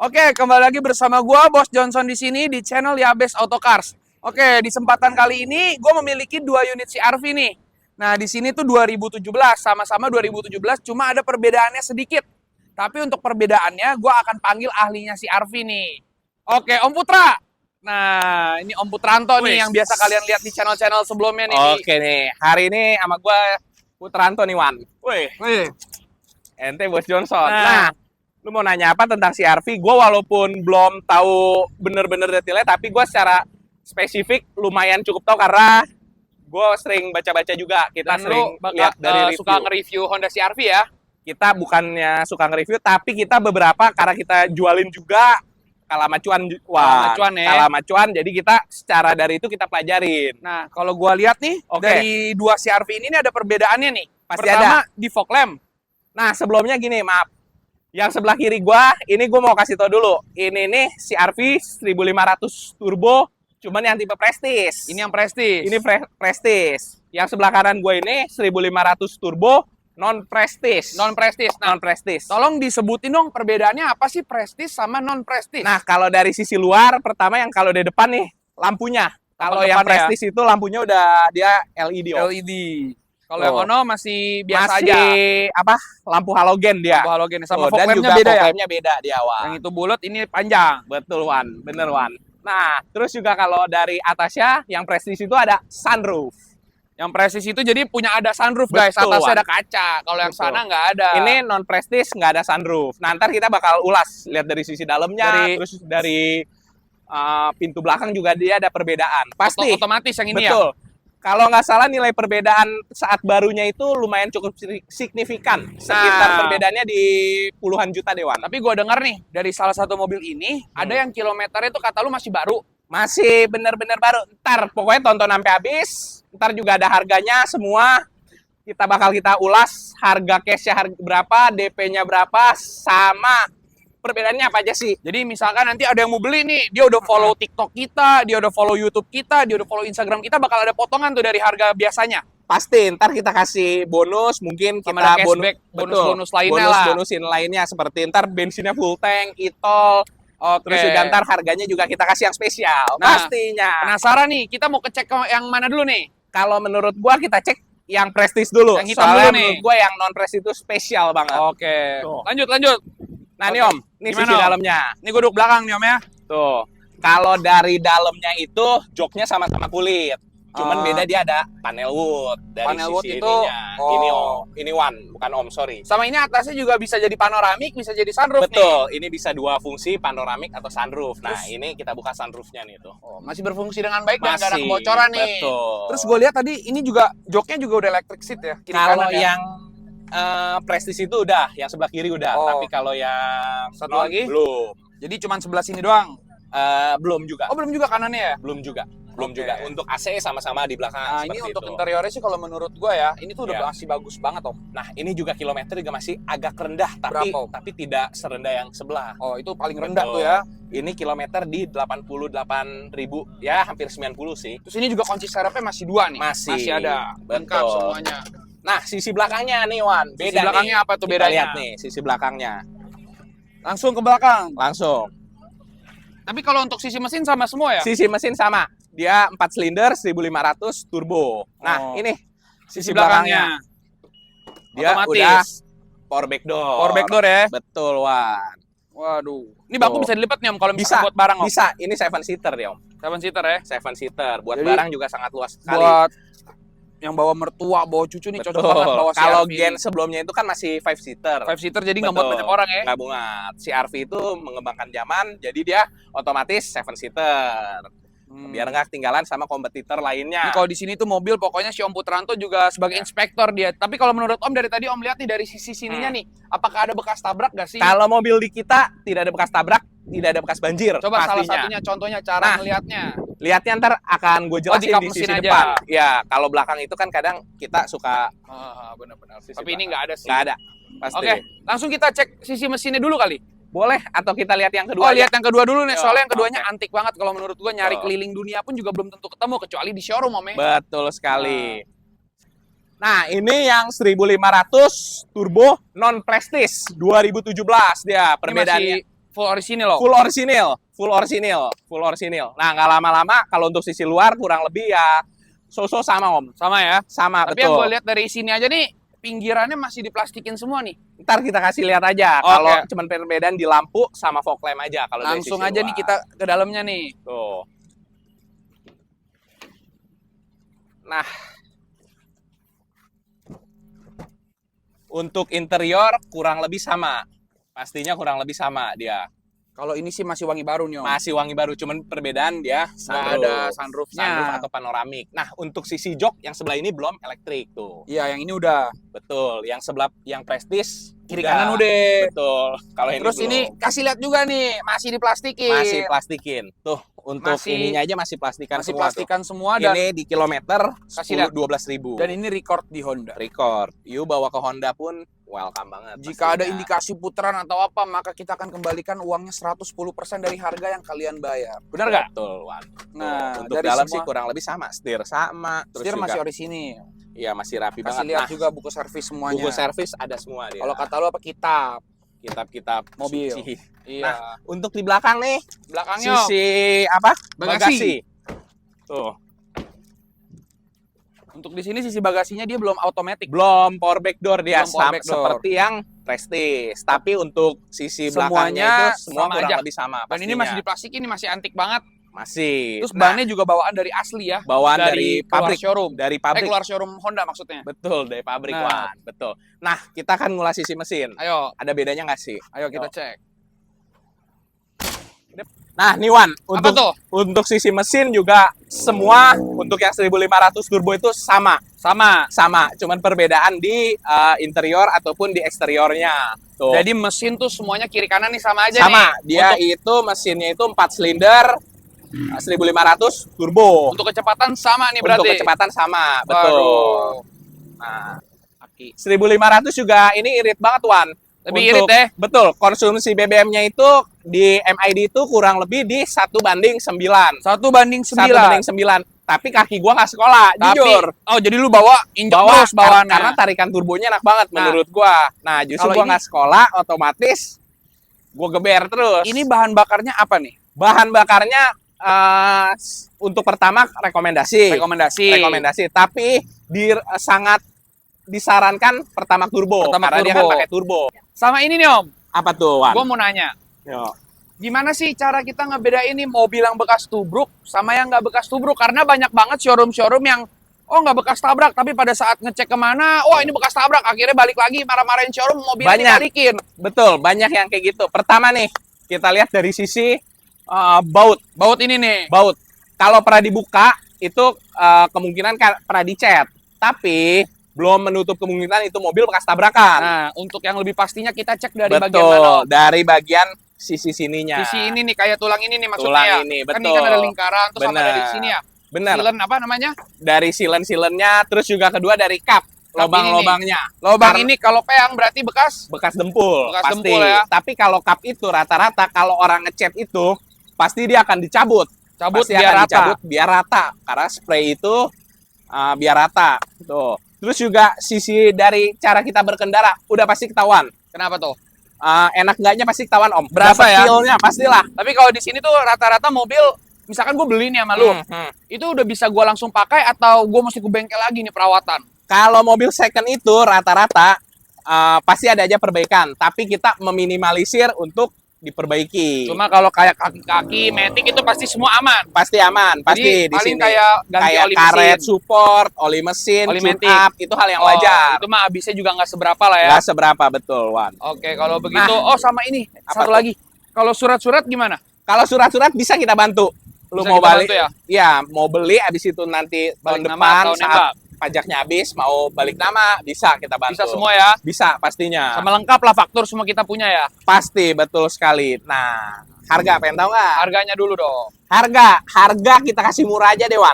Oke, kembali lagi bersama gua Bos Johnson di sini di channel Yabes Autocars. Oke, di kesempatan kali ini gua memiliki 2 unit CR-V nih. Nah, di sini tuh 2017, sama-sama 2017, cuma ada perbedaannya sedikit. Tapi untuk perbedaannya gua akan panggil ahlinya CR-V nih. Oke, Om Putra. Nah, ini Om Putranto nih yang biasa kalian lihat di channel-channel sebelumnya nih. Oke nih, hari ini sama gue Putranto nih, Wan. Wih. Ente Bos Johnson. Nah. Lu mau nanya apa tentang CR-V? Gue walaupun belum tahu bener-bener detailnya, tapi gue secara spesifik lumayan cukup tahu karena gue sering baca-baca juga. Kita Dan sering lu lihat dari review. suka nge-review Honda CR-V ya? Kita bukannya suka nge-review, tapi kita beberapa karena kita jualin juga kalamacuan, kalamacuan. Jadi kita secara dari itu kita pelajarin. Nah, kalau gua lihat nih dari 2 CR-V ini ada perbedaannya nih. Pasti Pertama, ada di fog lamp. Nah, sebelumnya gini, maaf. Yang sebelah kiri gua, ini gua mau kasih tau dulu. Ini nih CR-V 1500 turbo, cuman yang tipe Prestige. Ini yang Prestige. Ini Prestige. Yang sebelah kanan gua ini 1500 turbo, non Prestige. Non Prestige. Nah, non Prestige. Tolong disebutin dong perbedaannya apa sih Prestige sama non Prestige? Nah, kalau dari sisi luar, pertama yang kalau di depan nih lampunya. Kalau yang Prestige itu lampunya udah dia LED. LED. Kalau yang ono masih biasa aja. Apa? Lampu halogen dia. Lampu halogen sama fog dan lampnya juga beda fog ya? lampnya beda di awal. Yang itu bulat, ini panjang. Betul, Wan. Bener, Wan. Nah, terus juga kalau dari atasnya, yang Prestige itu ada sunroof. Yang Prestige itu jadi punya ada sunroof, guys. Betul, atasnya Wan. ada kaca. Kalau yang sana nggak ada. Ini non Prestige nggak ada sunroof. Nah, ntar kita bakal ulas. Lihat dari sisi dalamnya, terus dari pintu belakang juga dia ada perbedaan. Pasti. Otomatis yang ini ya? Betul. Kalau nggak salah nilai perbedaan saat barunya itu lumayan cukup signifikan. Sekitar perbedaannya di puluhan juta, Dewan. Tapi gue dengar nih, dari salah satu mobil ini, ada yang kilometernya itu kata lu masih baru. Masih bener-bener baru. Ntar pokoknya tonton sampai habis. Ntar juga ada harganya semua. Kita bakal ulas harga cash-nya berapa, DP-nya berapa, sama perbedaannya apa aja sih. Jadi misalkan nanti ada yang mau beli nih, dia udah follow TikTok kita, dia udah follow YouTube kita, dia udah follow Instagram kita, bakal ada potongan tuh dari harga biasanya. Pasti, ntar kita kasih bonus, mungkin sama kita bonus lainnya lah. Bonusin lainnya, seperti ntar bensinnya full tank, e-tol. Terus juga ntar harganya juga kita kasih yang spesial. Nah, pastinya. Penasaran nih, kita mau cek yang mana dulu nih? Kalau menurut gua kita cek yang Prestige dulu. Yang hitam dulu nih. Menurut gua yang non Prestige itu spesial banget. Oke. Lanjut. Nah, nih Om, ini sisi dalamnya. Ini gue duduk belakang nih Om ya. Tuh. Kalau dari dalamnya itu joknya sama-sama kulit. Cuman beda dia ada panel wood dari panel sisi wood itu, ininya. Ini Wan, bukan Om, sorry. Sama ini atasnya juga bisa jadi panoramik, bisa jadi sunroof. Betul, ini bisa dua fungsi, panoramik atau sunroof. Nah, ini kita buka sunroofnya nih tuh. Masih berfungsi dengan baik dan nggak ada kebocoran nih. Betul. Terus gue lihat tadi ini juga joknya juga udah electric seat ya. Kalau yang Prestige itu udah, yang sebelah kiri udah. Tapi kalau yang satu lagi belum. Jadi cuma sebelah sini doang. Belum juga. Oh, belum juga kanannya ya? Belum juga. Juga. Untuk AC sama-sama di belakang. Nah, ini untuk interiornya sih kalau menurut gua ya, ini tuh udah masih bagus banget, Om. Nah, ini juga kilometer juga masih agak rendah, tapi tidak serendah yang sebelah. Oh, itu paling rendah tuh ya. Ini kilometer di 88.000 ya, hampir 90 sih. Terus ini juga kunci serepnya masih 2 nih. Masih ada. Lengkap semuanya. Nah, sisi belakangnya nih, Wan. Beda sisi belakangnya nih. Apa tuh bedanya? Kita lihat nih, sisi belakangnya. Langsung ke belakang. Langsung. Tapi kalau untuk sisi mesin sama semua ya? Sisi mesin sama. Dia 4 silinder 1500 turbo. Nah, ini sisi belakangnya. Dia otomatis. Udah power back door. Power back door ya? Betul, Wan. Waduh. Ini bangku bisa dilipat nih, Om, kalau misalnya buat barang, Om? Bisa. Ini 7 seater ya, Om. 7 seater ya? 7 seater. Buat jadi, barang juga sangat luas sekali. Buat yang bawa mertua, bawa cucu nih cocok banget bawa CR-V. Kalau Gen sebelumnya itu kan masih 5 seater. 5 seater jadi nggak buat banyak orang ya? Nggak muat. CR-V itu mengembangkan zaman, jadi dia otomatis 7 seater. Biar nggak ketinggalan sama kompetitor lainnya. Kalau di sini tuh mobil pokoknya si Om Putranto juga sebagai inspektor dia. Tapi kalau menurut Om dari tadi Om lihat nih dari sisi sininya nih, apakah ada bekas tabrak nggak sih? Kalau mobil di kita tidak ada bekas tabrak, tidak ada bekas banjir. Coba pastinya. salah satunya contohnya cara melihatnya. Lihatnya ntar akan gue jelasin di sisi depan. Ya, kalau belakang itu kan kadang kita suka. Benar-benar. Tapi ini nggak ada sih. Nggak ada. Pasti. Oke, langsung kita cek sisi mesinnya dulu kali. Boleh, atau kita lihat yang kedua. Lihat yang kedua dulu nih, soalnya yang keduanya antik banget. Kalau menurut gua nyari keliling dunia pun juga belum tentu ketemu, kecuali di showroom, Om. Betul sekali. Nah, ini yang 1500 turbo non Prestige 2017 dia perbedaannya. Full orisinil loh. Full orisinil, full orisinil, full orisinil. Nah, nggak lama-lama kalau untuk sisi luar kurang lebih ya so-so sama Om. Sama ya. Sama, Tapi yang betul. gue lihat dari sini aja nih, pinggirannya masih diplastikin semua nih. Ntar kita kasih lihat aja. Oke. Kalau cuman perbedaan di lampu sama fog lamp aja. Kalau dari Langsung sisi aja luar. nih kita ke dalamnya nih. Tuh. Nah, untuk interior kurang lebih sama. Pastinya kurang lebih sama dia. Kalau ini sih masih wangi baru nih Om. Masih wangi baru, cuman perbedaan dia Nggak ada sunroofnya. sunroof atau panoramik. Nah, untuk sisi jok yang sebelah ini belum elektrik tuh. Iya, yang ini udah. Betul, yang sebelah yang prestis Kiri kanan udah. Betul. Kalau ini Terus belum. ini kasih lihat juga nih, masih diplastikin. Masih plastikin. Tuh, untuk Masih- ininya aja masih plastikan Masih semua plastikan semua tuh. dan Ini di kilometer Kasih lihat. 12.000. dan ini record di Honda. record. You bawa ke Honda pun welcome banget. Jika ada pastinya. indikasi putaran atau apa, maka kita akan kembalikan uangnya 110% dari harga yang kalian bayar. Benar nggak? Betul, Wan. Nah, Untuk dari dalam semua- sih kurang lebih sama, setir sama, terus Setir juga masih orisinil. iya masih rapi Kasih banget. lihat Nah, juga buku servis semuanya. buku servis ada semua dia. Kalau kata lu apa kitab? kitab-kitab Mobil. suci. Iya. Untuk di belakang nih, Belakangnya Om. sisi apa? Bagasi. Tuh, Untuk di sini sisi bagasinya dia belum otomatis. belum power back door dia Belum power back door. seperti yang Prestige. Tapi untuk sisi Semuanya belakangnya itu semua sama kurang aja. lebih sama. Dan ini pastinya. masih diplastikin, ini masih antik banget. masih. Terus Nah, bannya juga bawaan dari asli ya. bawaan dari keluar pabrik. showroom. Dari pabrik. Keluar showroom Honda maksudnya. Betul, dari pabrik, Nah. Wan. Betul. Nah, kita akan ngulas sisi mesin. Ayo, Ada bedanya nggak sih? ayo kita Yo. cek. Nah, nih Wan, Apa tuh? untuk sisi mesin juga semua untuk yang 1500 turbo itu sama. Sama, cuman perbedaan di interior ataupun di eksteriornya. Tuh. Jadi mesin tuh semuanya kiri kanan nih sama aja sama, nih. dia itu mesinnya itu 4 silinder 1500 turbo. Untuk kecepatan sama nih Untuk berarti. kecepatan sama, betul. Waduh. Nah, Aki. 1500 juga ini irit banget, Wan. Lebih irit ya? Betul, konsumsi BBM-nya itu di MID itu kurang lebih di 1:9. 1:9. 1:9. Tapi kaki gua nggak sekolah, jujur. Oh, jadi lu bawa injek Bawa terus bawaannya. karena tarikan turbonya enak banget Nah, menurut gua. Nah, justru kalau gua ini- nggak sekolah, otomatis gua geber terus. Ini bahan bakarnya apa nih? bahan bakarnya untuk pertama rekomendasi. Rekomendasi, tapi sangat disarankan pertamax turbo Pertamax karena dia turbo. kan pakai turbo. Sama ini nih Om, Apa tuh, Wan? gue mau nanya. Yo. Gimana sih cara kita ngebedain nih mobil yang bekas tubruk sama yang nggak bekas tubruk? Karena banyak banget showroom-showroom yang nggak bekas tabrak, tapi pada saat ngecek kemana, wah ini bekas tabrak, akhirnya balik lagi marah-marahin showroom, mobilnya Banyak. dibalikin. Betul, banyak yang kayak gitu. Pertama nih, kita lihat dari sisi baut. Baut ini nih. Baut. Kalau pernah dibuka, itu kemungkinan pernah dicet. Tapi belum menutup kemungkinan itu mobil bekas tabrakan. Nah, untuk yang lebih pastinya kita cek dari bagian Betul, mana? Om? dari bagian sisi sininya. Sisi ini nih, kayak tulang ini nih maksudnya Tulang ya. ini, Kan ini betul. kan ada lingkaran, terus sama Bener. dari sini ya. Benar. Silen apa namanya? Dari silen-silennya, terus juga kedua dari kap, lubang-lubangnya. Lubang Karena- ini kalau peang berarti bekas. Bekas dempul, Bekas pasti. dempul ya. Tapi kalau kap itu rata-rata kalau orang ngecat itu pasti dia akan dicabut. Cabut Pasti biar akan rata. dicabut biar rata karena spray itu biar rata. Tuh. Terus juga sisi dari cara kita berkendara udah pasti ketahuan. Kenapa tuh? Enak enggaknya pasti ketahuan, Om. Berasa Dapet ya? feel-nya pastilah. Tapi kalau di sini tuh rata-rata mobil, misalkan gue beli nih sama lu, Hmm. itu udah bisa gue langsung pakai atau gue mesti ke bengkel lagi nih perawatan? Kalau mobil second itu rata-rata pasti ada aja perbaikan, tapi kita meminimalisir untuk diperbaiki. Cuma kalau kayak kaki-kaki, matic itu pasti semua aman. Pasti aman, pasti Jadi di paling sini. kayak ganti Kayak oli karet mesin. support, oli mesin, Oli tune matic. up, itu hal yang Oh, wajar. Itu mah habisnya juga nggak seberapa lah ya. Nggak seberapa, betul, Wan. Oke, kalau begitu, sama ini Apa satu tuh? lagi. Kalau surat-surat gimana? Kalau surat-surat bisa kita bantu. Lu Bisa mau kita balik bantu ya? Iya, mau beli abis itu nanti tahun Balik nama depan atau saat nembak? pajaknya habis mau balik nama bisa kita bantu. Bisa semua ya. Bisa pastinya. Sama lengkap lah, faktur semua kita punya ya. Pasti, betul sekali. Nah, harga pengen tahu nggak? Harganya dulu dong. Harga kita kasih murah aja, Dewan.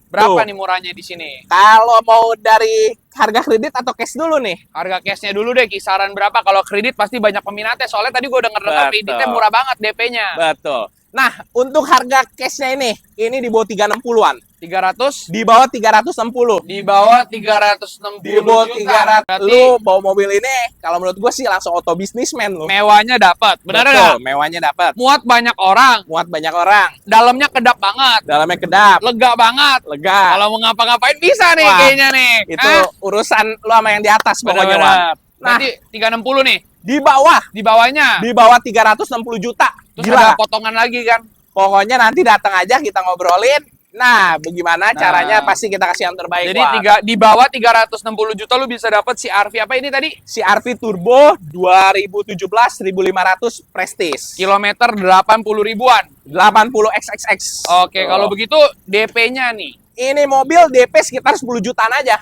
Berapa Tuh. nih murahnya di sini? Kalau mau dari harga kredit atau cash dulu nih? Harga cashnya dulu deh, kisaran berapa? Kalau kredit pasti banyak peminatnya. Soalnya tadi gue denger Betul. kreditnya murah banget DP-nya. Betul. Nah, untuk harga cashnya ini di bawah 360-an. 300 di bawah 360. di bawah 360 Di bawah juta. 300. Berarti Lu bawa mobil ini kalau menurut gue sih langsung auto bisnismen lu. mewahnya dapat. Benar Betul, nggak? mewahnya dapat. Muat banyak orang, Muat banyak orang. dalamnya kedap banget, Dalamnya kedap, lega banget. lega. Kalau mau ngapa-ngapain bisa nih Wah, kayaknya nih. Itu urusan lu sama yang di atas pokoknya, Wan. benar-benar. Nah, Berarti 360 nih. di bawah, Di bawahnya. di bawah 360 juta. Terus Gila. ada potongan lagi kan. Pokoknya nanti datang aja kita ngobrolin. Nah, bagaimana caranya pasti kita kasih yang terbaik. Jadi Wan. di bawah 360 juta lu bisa dapat si RV apa ini tadi? CR-V Turbo 2017 1500 Prestige. Kilometer 80 ribuan. 80 XXX. Oke, kalau begitu DP-nya nih Ini mobil DP sekitar 10 jutaan aja.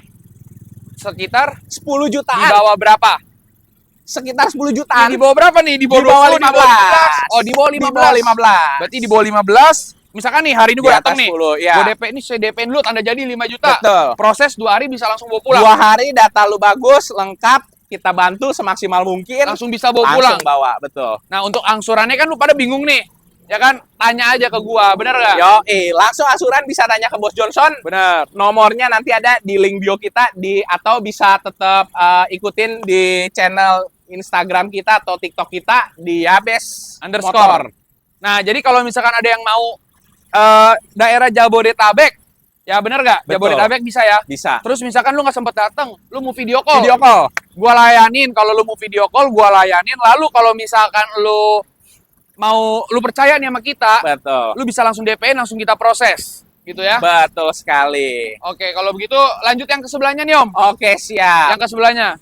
sekitar 10 di jutaan. bawah berapa? Sekitar 10 Ini jutaan. di bawah berapa nih? Di bawah, Di bawah 20, 15. Oh, di bawah 15. Di bawah 15. Berarti di bawah 15. Misalkan nih hari ini gue Di datang atas nih. 10, ya. Gue DP ini saya DP-in lu tanda jadi 5 juta. Betul. Proses 2 hari bisa langsung bawa pulang. 2 hari data lu bagus, lengkap, kita bantu semaksimal mungkin. Langsung bisa bawa pulang. Langsung bawa, betul. Nah, untuk angsurannya kan lu pada bingung nih. Ya kan? Tanya aja ke gua, bener gak? Yo, langsung asuran bisa tanya ke Bos Johnson. Bener. Nomornya nanti ada di link bio kita atau bisa tetap ikutin di channel Instagram kita atau TikTok kita di Yabes Underscore. Motor. Nah, jadi kalau misalkan ada yang mau daerah Jabodetabek, ya bener gak? Betul. Jabodetabek bisa ya? Bisa. Terus misalkan lu nggak sempet datang, lu mau video call. Video call. Gua layanin. Kalau lu mau video call, gua layanin. Lalu kalau misalkan lu mau, lu percaya nih sama kita, Betul. lu bisa langsung DP-in, langsung kita proses. Gitu ya? Betul sekali. Oke, kalau begitu lanjut yang ke sebelahnya nih Om. Oke, siap. Yang ke sebelahnya.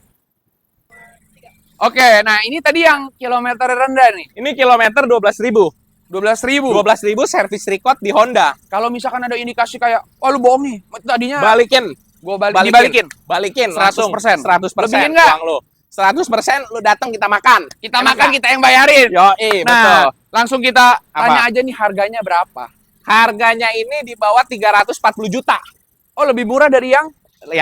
Oke, nah ini tadi yang kilometer rendah nih. Ini kilometer 12.000. 12.000. 12.000 service record di Honda. Kalau misalkan ada indikasi kayak, oh lu bohong nih, tadinya Balikin. gua dibalikin. Balikin 100%. langsung. 100%. Lebihin nggak? uang lu. 100% lu datang kita makan. Kita Enak makan, nggak? kita yang bayarin. Yo, betul. Nah, langsung kita tanya Apa? aja nih harganya berapa. Harganya ini di bawah 340 juta. Oh, lebih murah dari yang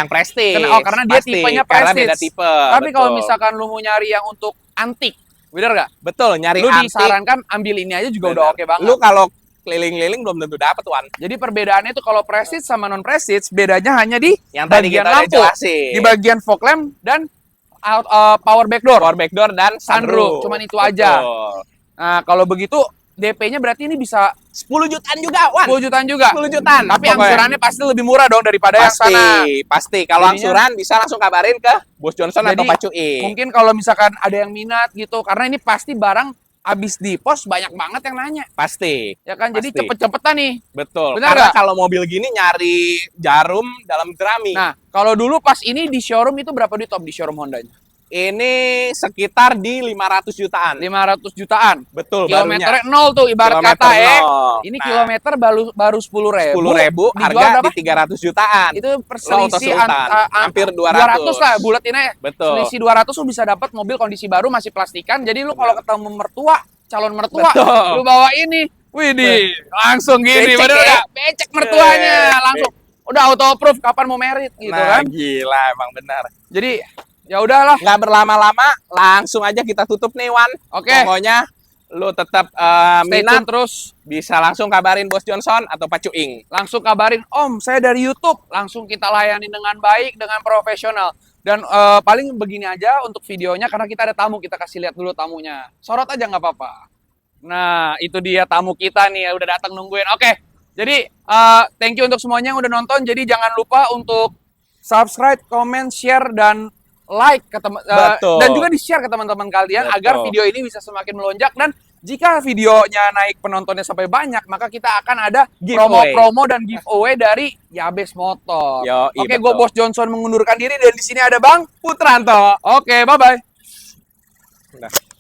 Prestige. karena dia Pasti, tipenya karena Prestige. beda tipe. Tapi kalau betul. misalkan lu mau nyari yang untuk antik, bener nggak? betul nyari Lu antik. disarankan ambil ini aja juga udah Bener. oke banget. Lu kalau keliling-keliling belum tentu dapat, Wan. Jadi perbedaannya itu kalau Prestige sama non Prestige bedanya hanya di Yang tadi bagian kita udah lampu, jelasin. di bagian fog lamp dan power back door. Power back door dan Sunroof. Cuman itu aja. Betul. Nah, kalau begitu DP-nya berarti ini bisa 10 jutaan juga, Wan. 10 jutaan juga. 10 jutaan. Tapi Pokoknya. angsurannya pasti lebih murah dong daripada yang Pasti, sana. pasti. Kalau Jadinya- angsuran bisa langsung kabarin ke Bos Johnson atau Jadi, Pak Cuy. Mungkin kalau misalkan ada yang minat gitu, karena ini pasti barang habis di pos banyak banget yang nanya. Pasti. Ya kan, jadi Pasti. cepet-cepetan nih. Betul. Benar Karena nggak? kalau mobil gini nyari jarum dalam jerami. Nah, kalau dulu pas ini di showroom itu berapa di top di showroom Hondanya? Ini sekitar di 500 jutaan. 500 jutaan. Betul, Kilometernya nol tuh ibarat Kilometer kata ya. nol. Ini Nah, kilometer baru 10.000. 10.000 Dijual harga berapa? di 300 jutaan. Itu Lo perselisih auto-sultan. Hampir 200. 200 lah, bulatin aja. Betul. Selisih 200 lu bisa dapat mobil kondisi baru masih plastikan. Jadi lu kalau ketemu mertua, calon mertua, Betul. lu bawa ini. Widih, langsung gini, Becek bener ya? nggak? Becek mertuanya, langsung. Udah auto approve kapan mau merit gitu Nah, kan. gila emang benar. Jadi ya udahlah. Nggak berlama-lama, langsung aja kita tutup nih, Wan. Oke. Pokoknya lu tetap Stay minat, tune terus. bisa langsung kabarin Bos Johnson atau Pak Cuing. Langsung kabarin, Om, saya dari YouTube. Langsung kita layani dengan baik, dengan profesional. Dan paling begini aja untuk videonya, karena kita ada tamu, kita kasih lihat dulu tamunya. Sorot aja nggak apa-apa. Nah, itu dia tamu kita nih, udah datang nungguin. Oke, jadi thank you untuk semuanya yang udah nonton. Jadi jangan lupa untuk subscribe, comment, share, dan like ke Betul. dan juga di-share ke teman-teman kalian Betul. agar video ini bisa semakin melonjak. Dan jika videonya naik penontonnya sampai banyak, maka kita akan ada Giveaway. promo-promo dan giveaway dari Yabes Motor. Yoi, Oke, betul. gue Bos Johnson mengundurkan diri dan di sini ada Bang Putranto. Oke, bye-bye. Nah.